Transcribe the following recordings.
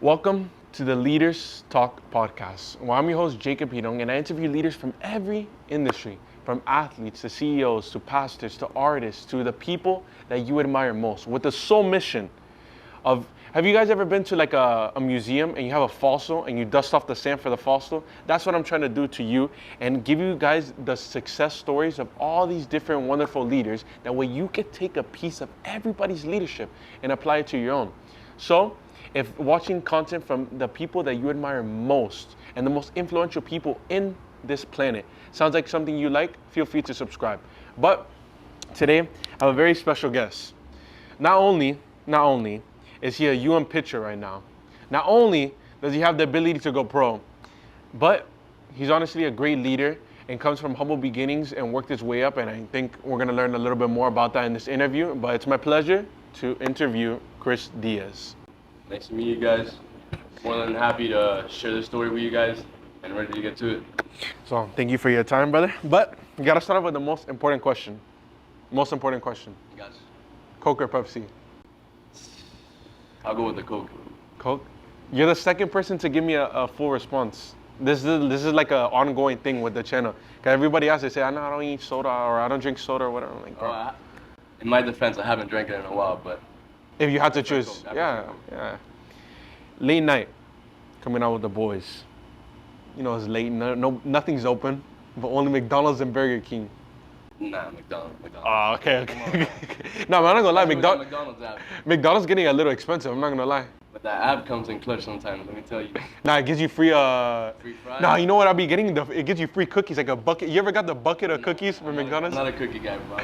Welcome to the Leaders Talk Podcast. Well, I'm your host, Jacob Hidong, and I interview leaders from every industry, from athletes to CEOs to pastors to artists to the people that you admire most, with the sole mission of, have you guys ever been to like a museum and you have a fossil and you dust off the sand for the fossil? That's what I'm trying to do to you and give you guys the success stories of all these different wonderful leaders. That way you can take a piece of everybody's leadership and apply it to your own. So, if watching content from the people that you admire most and the most influential people in this planet sounds like something you like, feel free to subscribe. But today, I have a very special guest. Not only is he a UN pitcher right now, not only does he have the ability to go pro, but he's honestly a great leader and comes from humble beginnings and worked his way up, and I think we're gonna learn a little bit more about that in this interview. But it's my pleasure to interview Chris Diaz. Nice to meet you guys. More than happy to share this story with you guys and ready to get to it. So thank you for your time, brother. But we gotta start off with the most important question. Most important question. Guys, Coke or Pepsi? I'll go with the Coke. Coke? You're the second person to give me a full response. This is like an ongoing thing with the channel. Cause everybody else, they say, I don't eat soda or I don't drink soda or whatever. I'm like, bro. In my defense, I haven't drank it in a while, but If you had to choose, yeah. Late night, coming out with the boys. You know, it's late, nothing's open, but only McDonald's and Burger King. Nah, McDonald's. Oh, okay. No, I'm not gonna lie, McDonald's app. McDonald's getting a little expensive, I'm not gonna lie. But that app comes in clutch sometimes, let me tell you. Nah, it gives you free, Free fries? Nah, you know what I'll be getting? It gives you free cookies, like a bucket. You ever got the bucket of cookies from McDonald's? I'm not a cookie guy, bro.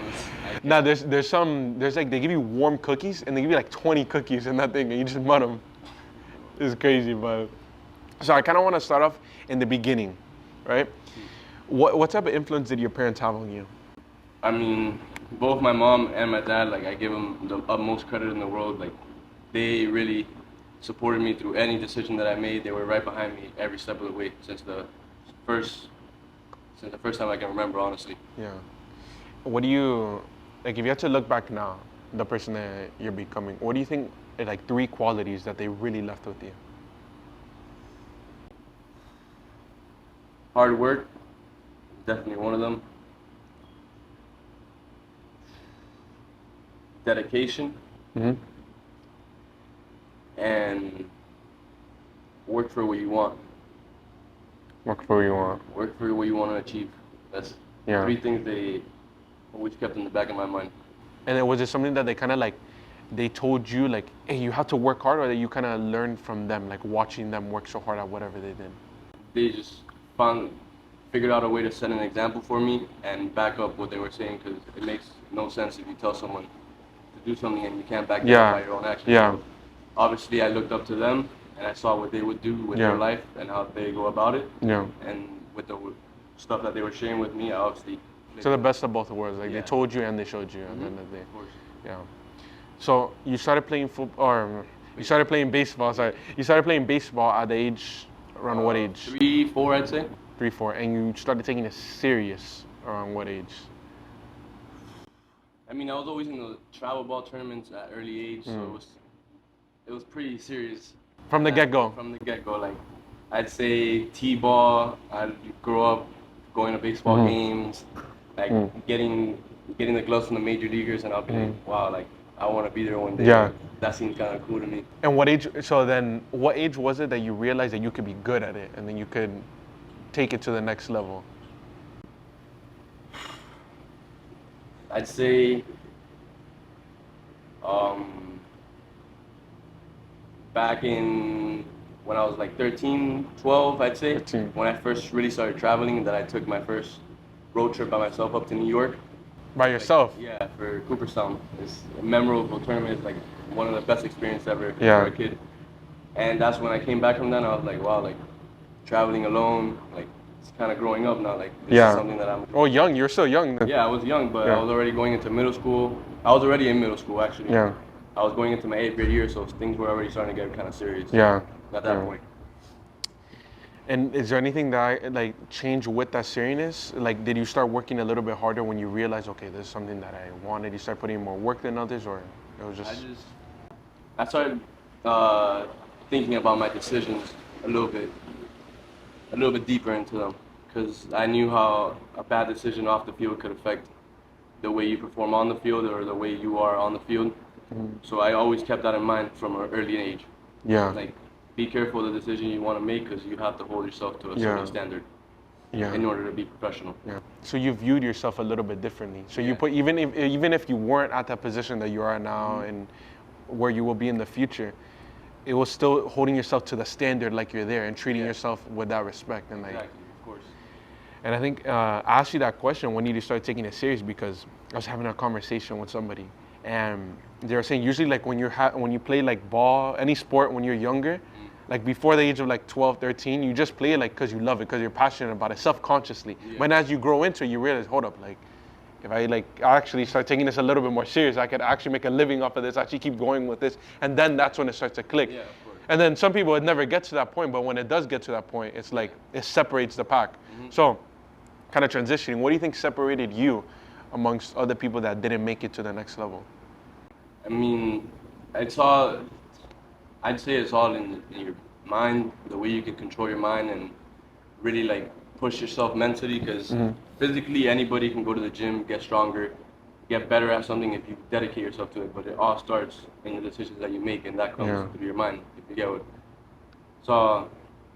Nah, there's like, they give you warm cookies, and they give you like 20 cookies in that thing, and you just mud them. It's crazy, but. So I kind of want to start off in the beginning, right? What type of influence did your parents have on you? I mean, both my mom and my dad, like, I give them the utmost credit in the world. Like, they really supported me through any decision that I made. They were right behind me every step of the way since the first time I can remember, honestly. Yeah. What do you, like, if you had to look back now, the person that you're becoming, what do you think are like 3 qualities that they really left with you? Hard work, definitely one of them. Dedication. Mm-hmm. And work for what you want. Work for what you want. Work for what you want to achieve. That's 3 things they always kept in the back of my mind. And then was it something that they kind of like, they told you like, hey, you have to work hard, or that you kind of learned from them, like watching them work so hard at whatever they did? They just figured out a way to set an example for me and back up what they were saying, because it makes no sense if you tell someone to do something and you can't back it up by your own actions. Yeah. So obviously, I looked up to them and I saw what they would do with their life and how they go about it. Yeah. And with the stuff that they were sharing with me, I obviously. So the best of both worlds, like they told you and they showed you at the end of the day. Of course. Yeah. So you started playing football, or you started playing baseball. Sorry, you started playing baseball at the age, around what age? 3, 4, I'd say. 3, 4, and you started taking it serious around what age? I mean, I was always in the travel ball tournaments at early age, so it was pretty serious. From the get-go? From the get-go, like, I'd say T-ball, I'd grow up going to baseball games, like getting the gloves from the major leaguers, and I'll be like, wow, like, I want to be there one day. Yeah. That seems kind of cool to me. And what age, so then, what age was it that you realized that you could be good at it, and then you could take it to the next level? I'd say back in when I was like 13, 12, I'd say. 13. When I first really started traveling, that I took my first road trip by myself up to New York. By yourself? Like, yeah, for Cooperstown. It's a memorable tournament. It's like one of the best experiences ever for a kid. And that's when I came back from that, and I was like, wow, like traveling alone, like it's kind of growing up now. Like this is something that I'm. Oh, young. You're still young then. Yeah, I was young, but I was already going into middle school. I was already in middle school, actually. Yeah. I was going into my 8th grade year, so things were already starting to get kind of serious. Yeah. At that point. And is there anything that like changed with that seriousness? Like, did you start working a little bit harder when you realized, okay, this is something that I wanted? You start putting in more work than others, or it was just? I started thinking about my decisions a little bit deeper into them, because I knew how a bad decision off the field could affect the way you perform on the field or the way you are on the field. So I always kept that in mind from an early age. Yeah. Like, be careful of the decision you want to make, because you have to hold yourself to a certain standard in order to be professional. Yeah. So you viewed yourself a little bit differently. So you Yeah. put even if you weren't at that position that you are now and where you will be in the future, it was still holding yourself to the standard like you're there and treating yourself with that respect and like. Exactly, of course. And I think I asked you that question when you started taking it serious because I was having a conversation with somebody and they were saying usually like when you play like ball, any sport when you're younger, like before the age of like 12, 13, you just play it like because you love it, because you're passionate about it, self-consciously. Yeah. But as you grow into it, you realize, hold up, like if I actually start taking this a little bit more serious, I could actually make a living off of this, actually keep going with this, and then that's when it starts to click. Yeah, of course. And then some people, it never gets to that point, but when it does get to that point, it's like it separates the pack. So kind of transitioning, what do you think separated you amongst other people that didn't make it to the next level? I mean, I'd say it's all in your mind, the way you can control your mind and really like push yourself mentally, because physically anybody can go to the gym, get stronger, get better at something if you dedicate yourself to it, but it all starts in the decisions that you make, and that comes through your mind, if you get what. So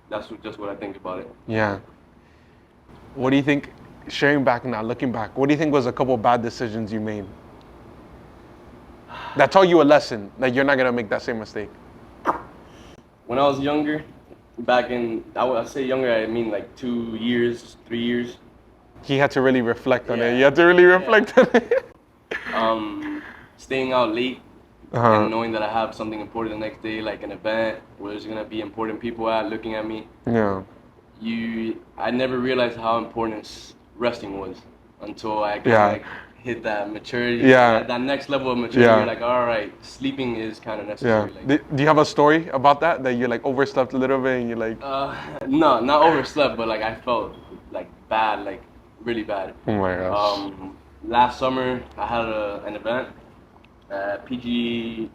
that's just what I think about it. Yeah. What do you think, sharing back now, looking back, what do you think was a couple bad decisions you made that taught you a lesson that you're not going to make that same mistake? When I was younger, back in, I say younger, I mean like 2 years, 3 years. He had to really reflect on it. You had to really reflect on it. Staying out late and knowing that I have something important the next day, like an event where there's gonna be important people looking at me. Yeah. I never realized how important resting was until I kind of hit that maturity. Yeah. That next level of maturity. You're like, all right, sleeping is kind of necessary. Yeah. Do you have a story about that you like overslept a little bit and you're like? No, not overslept, but like I felt like bad, like really bad. Oh my gosh. Last summer I had an event, PG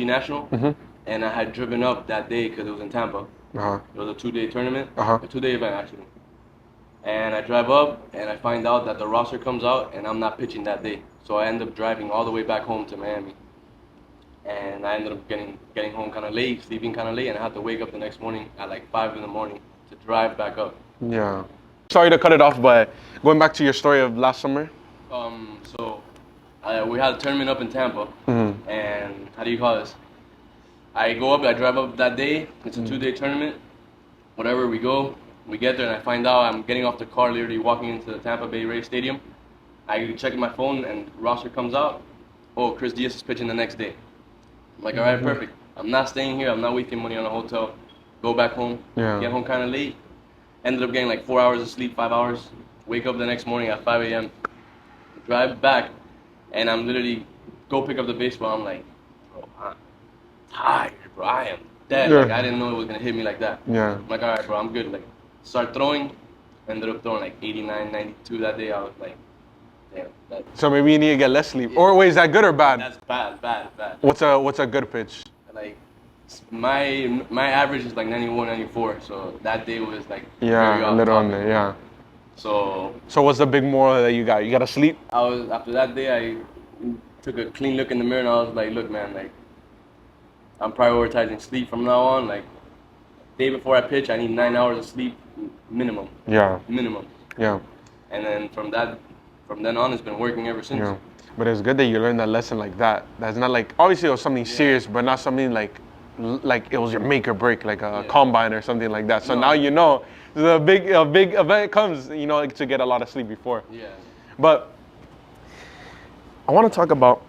National, and I had driven up that day because it was in Tampa. It was a 2-day tournament, a 2-day event actually. And I drive up and I find out that the roster comes out and I'm not pitching that day. So I end up driving all the way back home to Miami. And I ended up getting home kind of late, sleeping kind of late, and I had to wake up the next morning at like 5 in the morning to drive back up. Yeah. Sorry to cut it off, but going back to your story of last summer. So we had a tournament up in Tampa, and how do you call this? I drive up that day. It's a 2-day tournament. Whatever, we get there, and I find out I'm getting off the car, literally walking into the Tampa Bay Rays Stadium. I check my phone, and roster comes out. Oh, Chris Diaz is pitching the next day. I'm like, all right, perfect. I'm not staying here. I'm not wasting money on a hotel. Go back home. Get home kind of late. Ended up getting like 4 hours of sleep, 5 hours. Wake up the next morning at 5 a.m. Drive back, and I'm literally go pick up the baseball. I'm like, bro, I'm tired, bro. I am dead. Like, I didn't know it was gonna hit me like that. Yeah. I'm like, all right, bro, I'm good. Like, start throwing. Ended up throwing like 89, 92 that day. I was like, damn. So maybe you need to get less sleep. Or wait, is that good or bad? That's bad. What's a good pitch? Like, my average is like 91, 94. So that day was like very a little on there. Yeah. So what's the big moral that you got? You gotta sleep? After that day, I took a clean look in the mirror and I was like, look, man, like, I'm prioritizing sleep from now on. Like, day before I pitch, I need 9 hours of sleep minimum. Yeah. Minimum. Yeah. And then from then on, it's been working ever since. Yeah. But it's good that you learned that lesson like that. That's not like, obviously it was something serious, but not something like it was your make or break, like a combine or something like that. So now you know, a big event comes, you know, to get a lot of sleep before. Yeah. But I want to talk about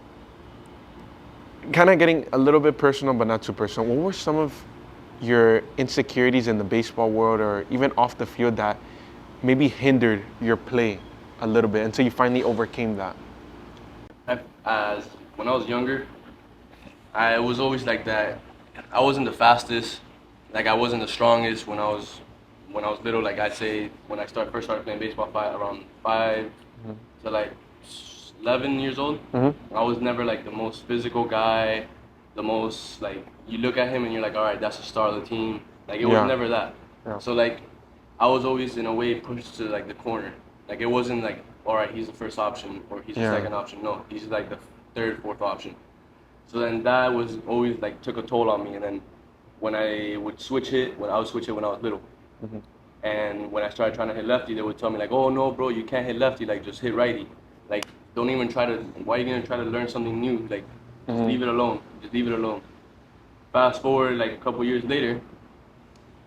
kind of getting a little bit personal, but not too personal. What were some of your insecurities in the baseball world or even off the field that maybe hindered your play a little bit until you finally overcame that? When I was younger, I was always like that. I wasn't the fastest, like I wasn't the strongest when I was little. Like I'd say when I first started playing baseball, around 5 to like 11 years old. I was never like the most physical guy. the most, like, you look at him and you're like, all right, that's the star of the team. Like, it was Yeah. never that. Yeah. So, like, I was always, in a way, pushed to, like, the corner. Like, it wasn't like, all right, he's the first option or he's the Yeah. second option. No, he's, like, the third, fourth option. So then that was always, like, took a toll on me. And then when I would switch it, when I was little. Mm-hmm. And when I started trying to hit lefty, they would tell me, like, oh, no, bro, you can't hit lefty. Like, just hit righty. Like, don't even try to, why are you going to try to learn something new? Like, just Mhm. leave it alone. Just leave it alone. Fast forward, like, a couple years later,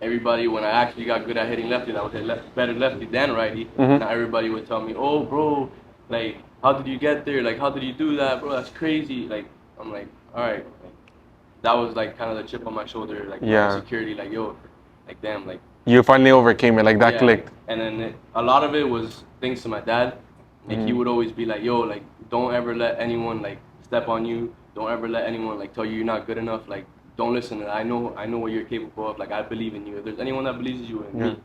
everybody, when I actually got good at hitting lefty, and I would hit better lefty than righty, Mhm. now everybody would tell me, oh, bro, like, how did you get there? Like, how did you do that, bro? That's crazy. Like, I'm like, all right. Like, that was, like, kind of the chip on my shoulder, like, Yeah. my security, like, yo, like, damn, like, You finally overcame it, like that yeah. clicked. And then a lot of it was thanks to my dad. Like, he would always be like, yo, like, don't ever let anyone, like, step on you. Don't ever let anyone, like, tell you you're not good enough. Like, don't listen. I know what you're capable of. Like, I believe in you. If there's anyone that believes in you, in me.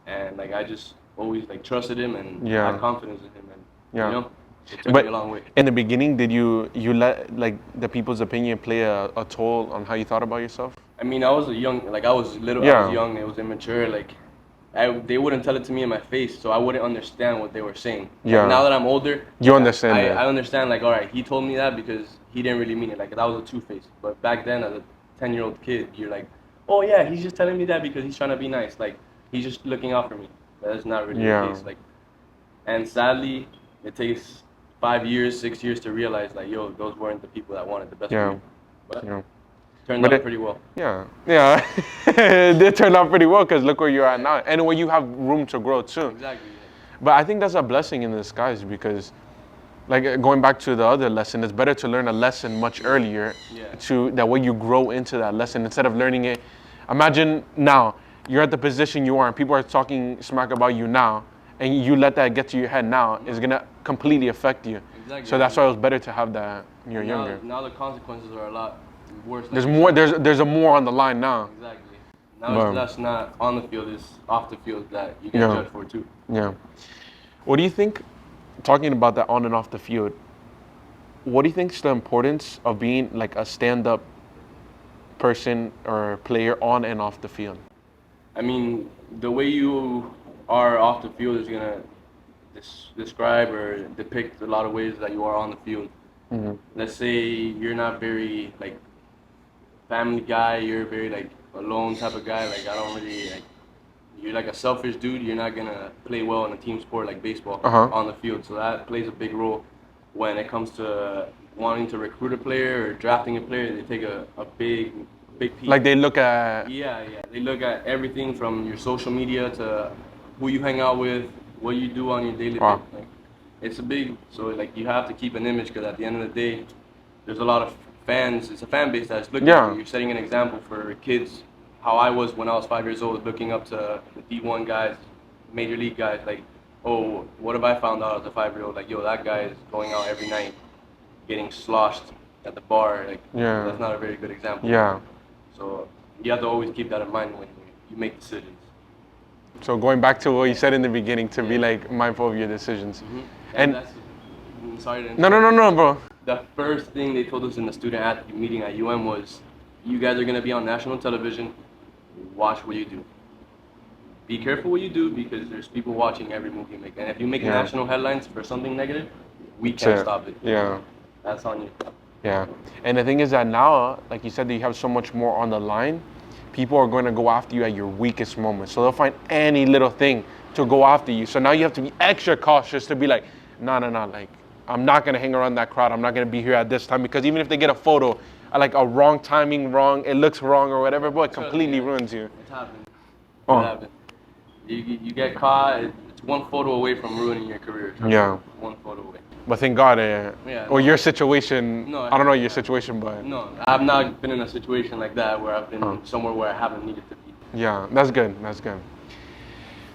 And, like, I just always, like, trusted him and had confidence in him. And, Yeah. you know, it took me a long way. In the beginning, did you let, like, the people's opinion play a toll on how you thought about yourself? I mean, I was young. Like, I was little. I Yeah. was young. It was immature. Like, they wouldn't tell it to me in my face, so I wouldn't understand what they were saying. Yeah. Like, now that I'm older, You understand that. I understand, like, all right, he told me that because he didn't really mean it. Like, that was a two-face. But back then, as a 10-year-old kid, you're like, oh, yeah, he's just telling me that because he's trying to be nice. Like, he's just looking out for me. But that's not really the case. Like, and sadly, it takes 5 years, 6 years to realize, like, yo, those weren't the people that wanted the best for me. But turned out pretty well. Yeah. It did turn out pretty well because look where you're at now. And where you have room to grow too. Exactly. But I think that's a blessing in disguise because, like, going back to the other lesson, it's better to learn a lesson much earlier to that way you grow into that lesson instead of learning it. Imagine now you're at the position you are and people are talking smack about you now and you let that get to your head now, it's going to completely affect you. Exactly. So that's why it was better to have that when you're younger. Now the consequences are a lot worse. Like There's more. There's a more on the line now. Exactly. Now that's not on the field; it's off the field that you get judged for too. Yeah. What do you think? Talking about that on and off the field, what do you think is the importance of being like a stand-up person or player on and off the field? I mean, the way you are off the field is gonna describe or depict a lot of ways that you are on the field. Mm-hmm. Let's say you're not very, like, family guy, you're very, like, alone type of guy. Like, I don't really, like, you're like a selfish dude. You're not gonna play well in a team sport like baseball on the field. So that plays a big role when it comes to wanting to recruit a player or drafting a player. They take a big piece. Like they look at. Yeah. They look at everything from your social media to who you hang out with, what you do on your daily basis. Like, it's a big. So, like, you have to keep an image because at the end of the day, there's a lot of fans. It's a fan base that's looking at you. You're setting an example for kids. How I was when I was 5 years old, looking up to the D1 guys, major league guys. Like, oh, what have I found out as a 5-year-old? Like, yo, that guy is going out every night, getting sloshed at the bar. Like, that's not a very good example. Yeah. So you have to always keep that in mind when you make decisions. So going back to what you said in the beginning, to be like mindful of your decisions. Mm-hmm. And that's, sorry to no, bro. The first thing they told us in the student athlete meeting at UM was, you guys are gonna be on national television. Watch what you do. Be careful what you do because there's people watching every move you make. And if you make national headlines for something negative, we can't stop it. Yeah. That's on you. Yeah. And the thing is that now, like you said, that you have so much more on the line, people are going to go after you at your weakest moment. So they'll find any little thing to go after you. So now you have to be extra cautious to be like, no, like, I'm not going to hang around that crowd. I'm not going to be here at this time. Because even if they get a photo, like a wrong timing, it looks wrong or whatever, but it completely ruins you. It's happened. It happened. You get caught, it's one photo away from ruining your career. Yeah. One photo away. But thank God, or your situation, I don't know your situation, but... No, I've not been in a situation like that where I've been somewhere where I haven't needed to be. Yeah, that's good.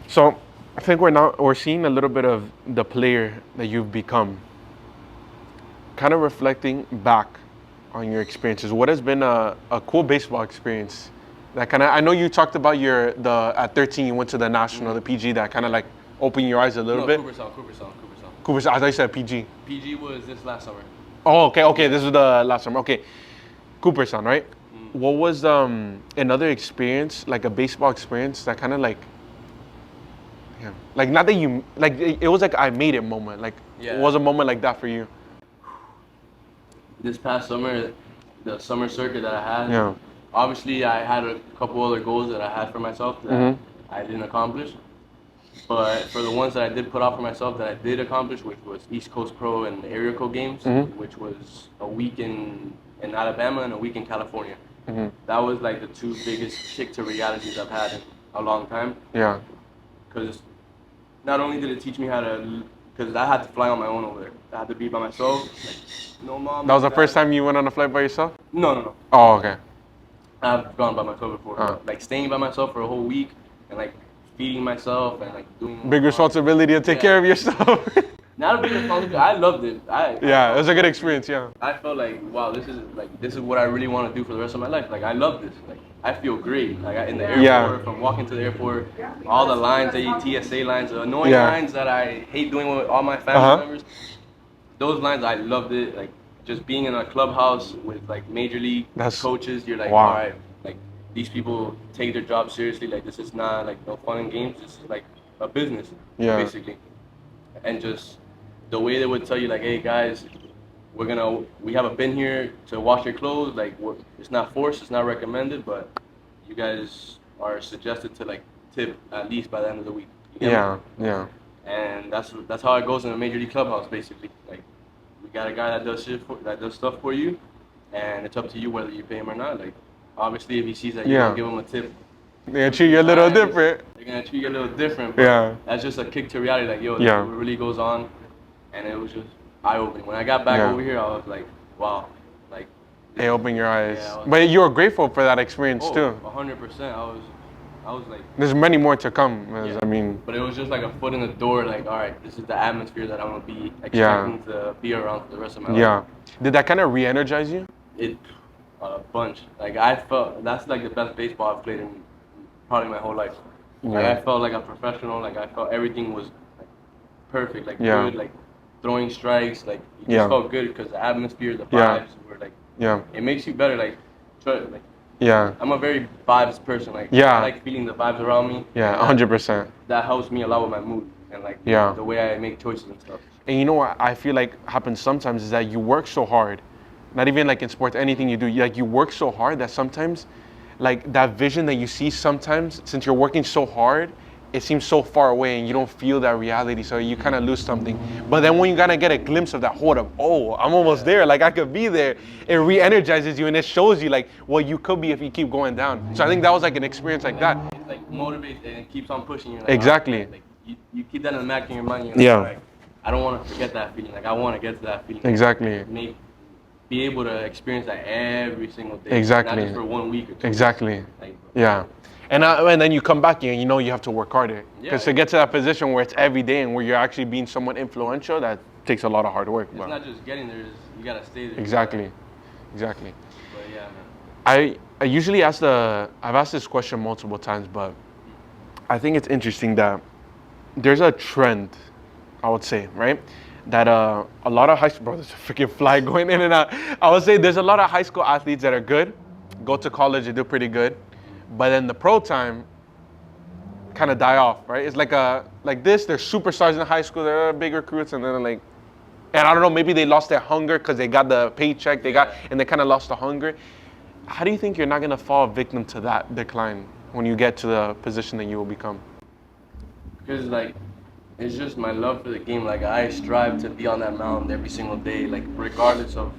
So I think we're seeing a little bit of the player that you've become. Kind of reflecting back on your experiences. What has been a cool baseball experience? That I know you talked about at 13 you went to the national, the PG, that kind of like opened your eyes a little bit. Cooperstown. I thought you said PG. PG was this last summer. Oh, okay. This was the last summer. Okay. Cooperstown, right? What was another experience, like a baseball experience that kind of like not that you like it was like I made it moment. Like Yeah. what was a moment like that for you? This past summer, the summer circuit that I had, Yeah. obviously I had a couple other goals that I had for myself that I didn't accomplish. But for the ones that I did put out for myself that I did accomplish, which was East Coast Pro and the Area Code Games, which was a week in Alabama and a week in California. That was like the two biggest kick to realities I've had in a long time. Yeah. Because not only did it teach me how to, because I had to fly on my own over there. I had to be by myself. Like, no mom. That was no the first dad. time you went on a flight by yourself? No. Oh, okay. I've gone by myself before. But, like staying by myself for a whole week and like feeding myself and like doing Big responsibility to take care of yourself. Not a big responsibility. I loved it. Yeah, it was a good experience. Yeah. I felt like, wow, this is what I really want to do for the rest of my life. Like I love this. Like I feel great. Like in the airport, from walking to the airport, all the lines, the TSA lines, the annoying lines that I hate doing with all my family members. Those lines, I loved it. Like just being in a clubhouse with like major league coaches, you're like, all right, like these people take their job seriously. Like this is not like no fun and games. This is like a business, basically. And just the way they would tell you, like, hey guys, we have a bin here to wash your clothes. Like, it's not forced, it's not recommended, but you guys are suggested to like tip at least by the end of the week. Yeah. And that's how it goes in a major league clubhouse, basically. Like, we got a guy that does stuff for you, and it's up to you whether you pay him or not. Like, obviously, if he sees that you don't give him a tip, they're gonna treat you a little different. They're gonna treat you a little different. But that's just a kick to reality. Like, yo, this really goes on, and it was just eye-opening. When I got back over here, I was like, wow, like. They opened your eyes. Yeah, but you were grateful for that experience too. 100%. I was like. There's many more to come. I mean. But it was just like a foot in the door. Like, all right, this is the atmosphere that I'm gonna be expecting to be around for the rest of my life. Yeah. Did that kind of re-energize you? It, a bunch. Like I felt that's like the best baseball I've played in probably my whole life. Like I felt like a professional. Like I felt everything was like, perfect. Like good. Like throwing strikes. Like it just felt good because the atmosphere, the vibes were like. Yeah. It makes you better. Like, I'm a very vibes person. Like I like feeling the vibes around me. Yeah, 100%. That helps me a lot with my mood and like the way I make choices and stuff. And you know what I feel like happens sometimes is that you work so hard. Not even like in sports, anything you do, like you work so hard that sometimes, like that vision that you see sometimes, since you're working so hard, it seems so far away and you don't feel that reality, so you kind of lose something. But then when you kind of get a glimpse of that, hold up, oh, I'm almost there, like I could be there, it re-energizes you and it shows you like what you could be if you keep going down. So I think that was like an experience like that. It like motivates and it keeps on pushing you. Like, exactly. Like, you keep that in the back of your mind. You're like, like, I don't want to forget that feeling. Like I want to get to that feeling. Exactly. Be able to experience that every single day. Exactly. Not just for 1 week or 2 exactly. Like, and then you come back and you know you have to work harder. Because to get to that position where it's every day and where you're actually being someone influential, that takes a lot of hard work. It's not just getting there, you gotta stay there. Exactly. But yeah, man. I usually I've asked this question multiple times, but I think it's interesting that there's a trend, I would say, right? That a lot of high school, bro, there's a freaking fly going in and out. I would say there's a lot of high school athletes that are good, go to college, they do pretty good, but then the pro time kind of die off, right? It's like this, they're superstars in high school, they're big recruits, and then like, and I don't know, maybe they lost their hunger because they got the paycheck, and they kind of lost the hunger. How do you think you're not gonna fall victim to that decline when you get to the position that you will become? Because like, it's just my love for the game. Like I strive to be on that mound every single day, like regardless of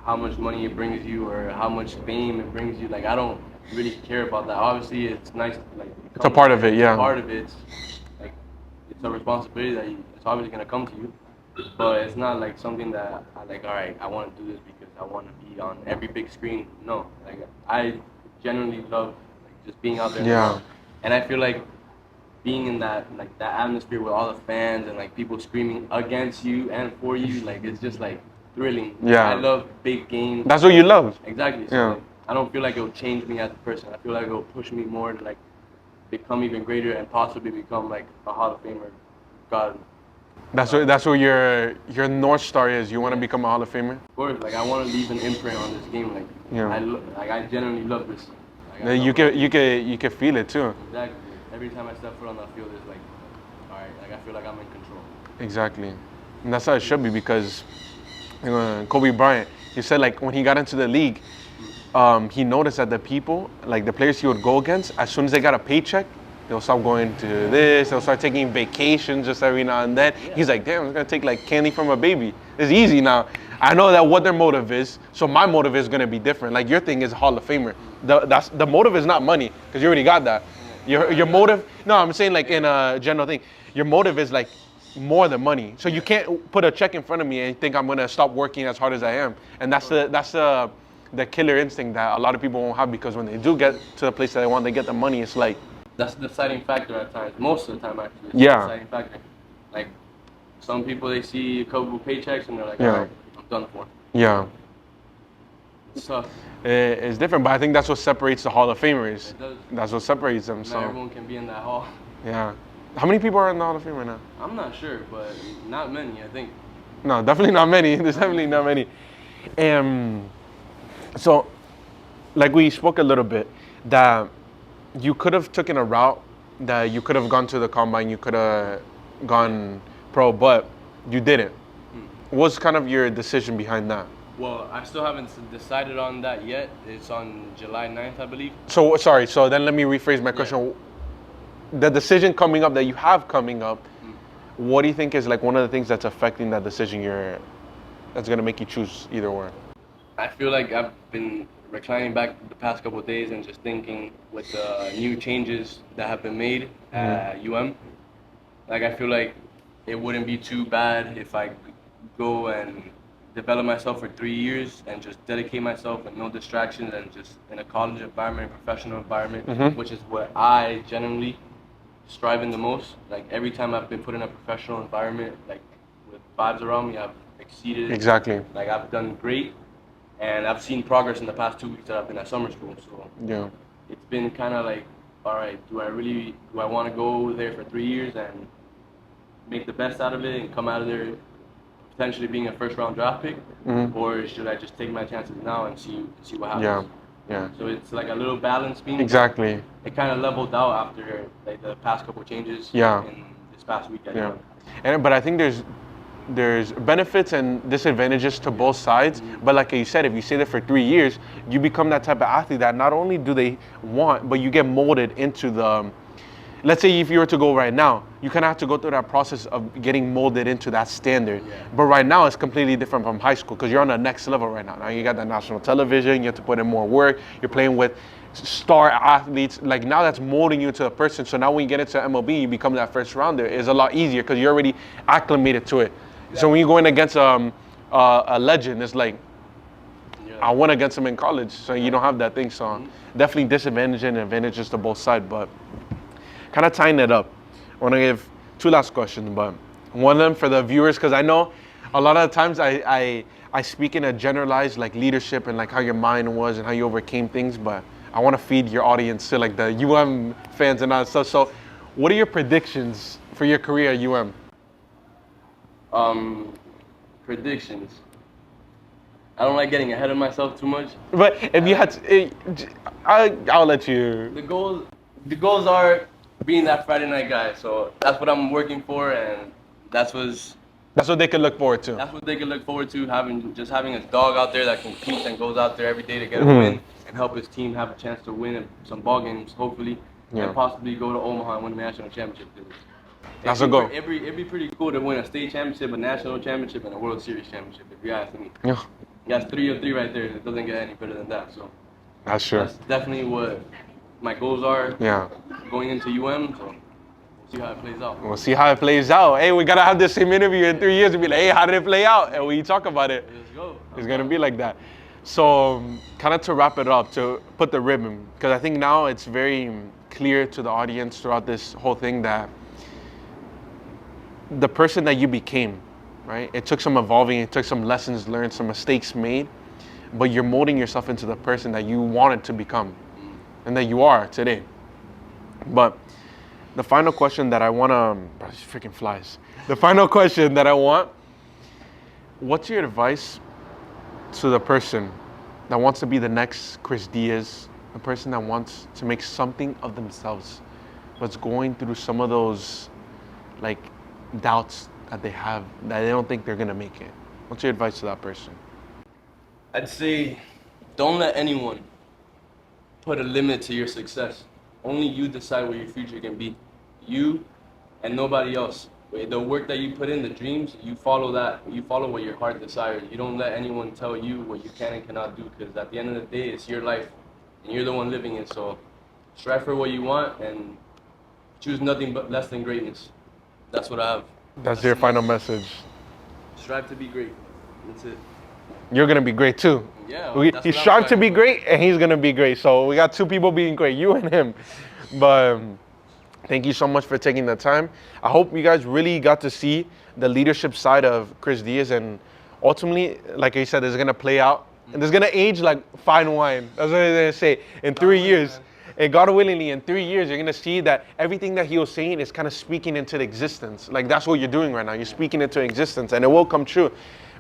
how much money it brings you or how much fame it brings you. Like I don't really care about that. Obviously, it's nice. Like it's a part of it, yeah. Part of it, like it's a responsibility that it's obviously gonna come to you. But it's not like something that I like. All right, I want to do this because I want to be on every big screen. No, like I genuinely love like just being out there. Yeah. And I feel like being in that atmosphere with all the fans and like people screaming against you and for you, like it's just like thrilling. Yeah. I love big games. That's what you love. Exactly. So like, I don't feel like it'll change me as a person. I feel like it'll push me more to like become even greater and possibly become like a Hall of Famer. God That's what your North Star is. You want to become a Hall of Famer? Of course, like I want to leave an imprint on this game. Like Yeah. I genuinely love this. Like, I love You can feel it too. Exactly. Every time I step foot on that field, it's like, all right, like I feel like I'm in control. Exactly, and that's how it should be because Kobe Bryant, he said like when he got into the league, he noticed that the people, like the players he would go against, as soon as they got a paycheck, they'll stop going to this, they'll start taking vacations just every now and then. Yeah. He's like, damn, I'm gonna take like candy from a baby. It's easy now. I know that what their motive is, so my motive is gonna be different. Like your thing is Hall of Famer. The motive is not money, because you already got that. Your motive, no, I'm saying like in a general thing, your motive is like more than money. So you can't put a check in front of me and think I'm gonna stop working as hard as I am. And that's the killer instinct that a lot of people won't have, because when they do get to the place that they want, they get the money. It's like that's the deciding factor at times. Most of the time, actually. It's yeah. The deciding factor. Like some people, they see a couple of paychecks and they're like, all right, I'm done for. Yeah. It's tough. It's different, but I think that's what separates the Hall of Famers. It does. That's what separates them. Not so everyone can be in that hall. Yeah. How many people are in the Hall of Fame right now? I'm not sure, but not many, I think. No, definitely not many. There's definitely not many. So, like we spoke a little bit, that you could have taken a route, that you could have gone to the combine, you could have gone pro, but you didn't. What's kind of your decision behind that? Well, I still haven't decided on that yet. It's on July 9th, I believe. So, sorry, so then let me rephrase my question. Yeah. The decision coming up that you have coming up, what do you think is like one of the things that's affecting that decision that's going to make you choose either or? I feel like I've been reclining back the past couple of days and just thinking with the new changes that have been made at UM. Like I feel like it wouldn't be too bad if I go and develop myself for 3 years and just dedicate myself with no distractions and just in a college environment, professional environment, which is what I genuinely strive in the most. Like every time I've been put in a professional environment, like with vibes around me, I've exceeded. Exactly. Like I've done great, and I've seen progress in the past 2 weeks that I've been at summer school. So yeah, it's been kind of like, all right, do I want to go there for 3 years and make the best out of it and come out of there potentially being a first-round draft pick, or should I just take my chances now and see what happens? Yeah. So it's like a little balance beam. Exactly. It kind of leveled out after like the past couple changes. Yeah. In this past week. But I think there's benefits and disadvantages to both sides. But like you said, if you stay there for 3 years, you become that type of athlete that not only do they want, but you get molded into the. Let's say if you were to go right now, you kind of have to go through that process of getting molded into that standard. Yeah. But right now, it's completely different from high school because you're on the next level right now. Now you got that national television, you have to put in more work, you're playing with star athletes. Like now that's molding you to a person. So now when you get into MLB, you become that first rounder. It's a lot easier because you're already acclimated to it. Yeah. So when you're going against a legend, it's like, I went against him in college, so you don't have that thing. So definitely disadvantages and advantages to both sides, but kind of tying it up, I want to give 2 last questions, but one of them for the viewers, because I know a lot of the times I speak in a generalized like leadership and like how your mind was and how you overcame things, but I want to feed your audience to like the UM fans and all that stuff. So what are your predictions for your career at UM? Predictions. I don't like getting ahead of myself too much. But if you had to, I'll let you. The goals are being that Friday night guy, so that's what I'm working for, and that's what they can look forward to. That's what they can look forward to, having a dog out there that competes and goes out there every day to get a win and help his team have a chance to win some ball games, hopefully, and possibly go to Omaha and win the national championship. That's a goal. It'd be pretty cool to win a state championship, a national championship, and a World Series championship, if you ask me. Yeah. That's 3 of 3 right there. It doesn't get any better than that. So that's true. That's definitely what my goals are. Yeah. Going into UM. So we'll see how it plays out. We'll see how it plays out. Hey, we gotta have the same interview in 3 years and be like, hey, how did it play out? And we talk about it. Let's go. It's gonna be like that. So, kind of to wrap it up, to put the ribbon, because I think now it's very clear to the audience throughout this whole thing that the person that you became, right? It took some evolving, it took some lessons learned, some mistakes made, but you're molding yourself into the person that you wanted to become and that you are today. But The final question that I want to, bro, this freaking flies. The final question that I want, what's your advice to the person that wants to be the next Chris Diaz, the person that wants to make something of themselves, but's going through some of those like doubts that they have, that they don't think they're gonna make it? What's your advice to that person? I'd say don't let anyone put a limit to your success. Only you decide what your future can be. You and nobody else. The work that you put in, the dreams, you follow that. You follow what your heart desires. You don't let anyone tell you what you can and cannot do, because at the end of the day, it's your life and you're the one living it. So strive for what you want and choose nothing but less than greatness. That's what I have. That's your final message. Strive to be great. That's it. You're gonna be great too. Yeah. He strived to be great, and he's gonna be great. So we got two people being great, you and him. But thank you so much for taking the time. I hope you guys really got to see the leadership side of Chris Diaz, and ultimately, like I said, it's gonna play out, and it's gonna age like fine wine. That's what I'm gonna say. In 3 years, and God willingly, in 3 years, you're gonna see that everything that he was saying is kind of speaking into the existence. Like that's what you're doing right now. You're speaking into existence, and it will come true.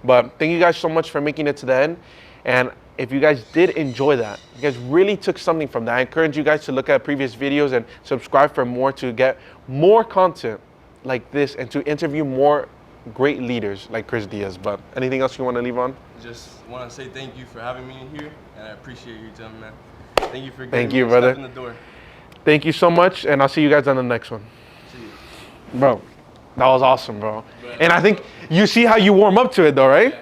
But thank you guys so much for making it to the end. And if you guys did enjoy that, you guys really took something from that, I encourage you guys to look at previous videos and subscribe for more, to get more content like this and to interview more great leaders like Chris Diaz. But anything else you want to leave on? Just want to say thank you for having me here, and I appreciate you, gentlemen. Thank you for Thank getting you, me a brother. step in the door. Thank you so much, and I'll see you guys on the next one. See you. Bro, that was awesome, bro. And I think you see how you warm up to it though, right? Yeah.